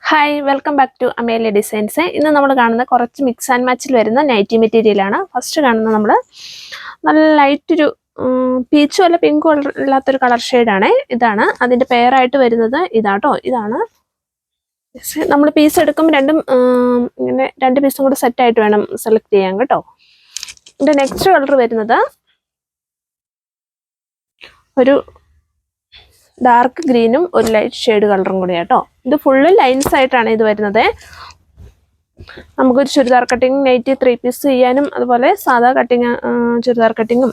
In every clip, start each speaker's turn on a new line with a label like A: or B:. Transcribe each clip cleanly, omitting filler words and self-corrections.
A: Hi welcome back to Amelia designs. ഇന്ന് നമ്മൾ കാണുന്ന കുറച്ച് മിക്സ് ആൻഡ് മാച്ചിൽ വരുന്ന നൈറ്റി മെറ്റീരിയലാണ്. ഫസ്റ്റ് കാണുന്നത് നമ്മൾ നല്ല ലൈറ്റൊരു പീച്ചും അല്ല പിങ്കും അല്ലാത്തൊരു കളർ ഷെയ്ഡാണ്. ഇതാണ് അതിൻ്റെ പെയറായിട്ട് വരുന്നത്. ഇതാട്ടോ, ഇതാണ് നമ്മൾ പീസ് എടുക്കുമ്പോൾ ഇങ്ങനെ രണ്ട് പീസും കൂടെ സെറ്റായിട്ട് വേണം സെലക്ട് ചെയ്യാൻ കേട്ടോ. ഇതിൻ്റെ നെക്സ്റ്റ് കളർ വരുന്നത് ഒരു ഡാർക്ക് ഗ്രീനും ഒരു ലൈറ്റ് ഷെയ്ഡ് കളറും കൂടി കേട്ടോ. ഇത് ഫുള്ള് ലൈൻസ് ആയിട്ടാണ് ഇത് വരുന്നത്. നമുക്കൊരു ചുരിദാർ കട്ടിങ് നൈറ്റി 3 പീസ് ചെയ്യാനും അതുപോലെ സാധാ കട്ടിങ് ചുരിദാർ കട്ടിങ്ങും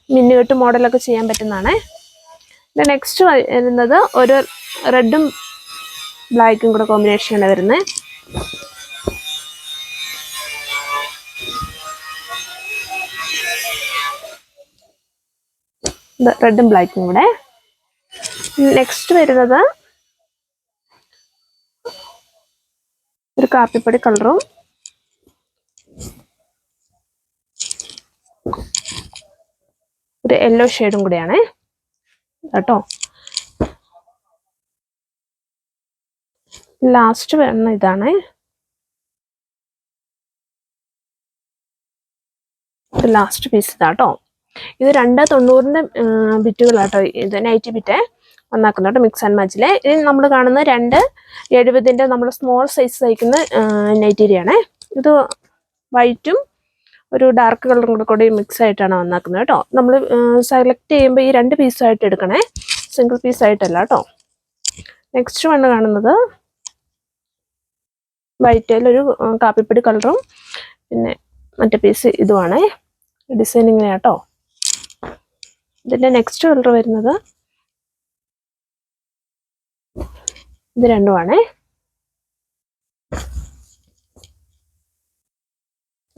A: മിന്നുകെട്ട് മോഡലൊക്കെ ചെയ്യാൻ പറ്റുന്നതാണ്. ഇത് നെക്സ്റ്റ് വരുന്നത് ഒരു റെഡും ബ്ലാക്കും കൂടെ കോമ്പിനേഷനാണ് വരുന്നത്. റെഡും ബ്ലാക്കും കൂടെ. നെക്സ്റ്റ് വരുന്നത് ഒരു കാപ്പിപ്പൊടി കളറും ഒരു യെല്ലോ ഷെയ്ഡും കൂടിയാണ് കേട്ടോ. ലാസ്റ്റ് വരുന്ന ഇതാണ് ലാസ്റ്റ് പീസ് ഇതാട്ടോ. ഇത് 290 ബിറ്റുകളാട്ടോ. ഇത് നൈറ്റി ബിറ്റ് വന്നാക്കുന്നുണ്ട് മിക്സ് ആൻഡ് മാച്ചിലെ. ഇത് നമ്മൾ കാണുന്ന 270 നമ്മൾ സ്മോൾ സൈസ് തയ്ക്കുന്ന നൈറ്റീരിയാണ്. ഇത് വൈറ്റും ഒരു ഡാർക്ക് കളറും കൂടി മിക്സ് ആയിട്ടാണ് വന്നാക്കുന്നത് കേട്ടോ. നമ്മൾ സെലക്ട് ചെയ്യുമ്പോൾ ഈ 2 പീസായിട്ട് എടുക്കണേ, സിംഗിൾ പീസായിട്ടല്ല കേട്ടോ. നെക്സ്റ്റ് വണ്ണ് കാണുന്നത് വൈറ്റിൽ ഒരു കാപ്പിപ്പൊടി കളറും പിന്നെ മറ്റേ പീസ് ഇതുമാണ്. ഡിസൈനിങ് കേട്ടോ. ഇതിൻ്റെ നെക്സ്റ്റ് കളർ വരുന്നത് ഇത് രണ്ടുമാണ്.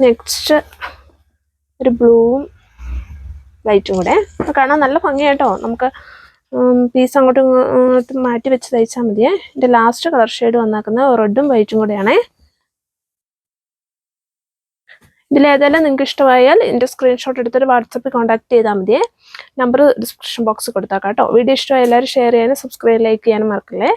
A: നെക്സ്റ്റ് ഒരു ബ്ലൂവും വൈറ്റും കൂടെ. കാണാൻ നല്ല ഭംഗിയായിട്ടോ. നമുക്ക് പീസ് അങ്ങോട്ടും ഇങ്ങോട്ടും മാറ്റി വെച്ച് തയ്ച്ചാൽ മതിയേ. ഇതിൻ്റെ ലാസ്റ്റ് കളർ ഷെയ്ഡ് വന്നാക്കുന്നത് റെഡും വൈറ്റും കൂടെയാണ്. ഇതിലേതെല്ലാം നിങ്ങൾക്ക് ഇഷ്ടമായാൽ ഇതിൻ്റെ സ്ക്രീൻഷോട്ട് എടുത്തിട്ട് വാട്സപ്പിൽ കോൺടാക്ട് ചെയ്താൽ മതിയേ. നമ്പർ ഡിസ്ക്രിപ്ഷൻ ബോക്സിൽ കൊടുത്താൽ കേട്ടോ. വീഡിയോ ഇഷ്ടമായി എല്ലാവരും ഷെയർ ചെയ്യാനും സബ്സ്ക്രൈബ് ലൈക്ക് ചെയ്യാനും മറക്കല്ലേ.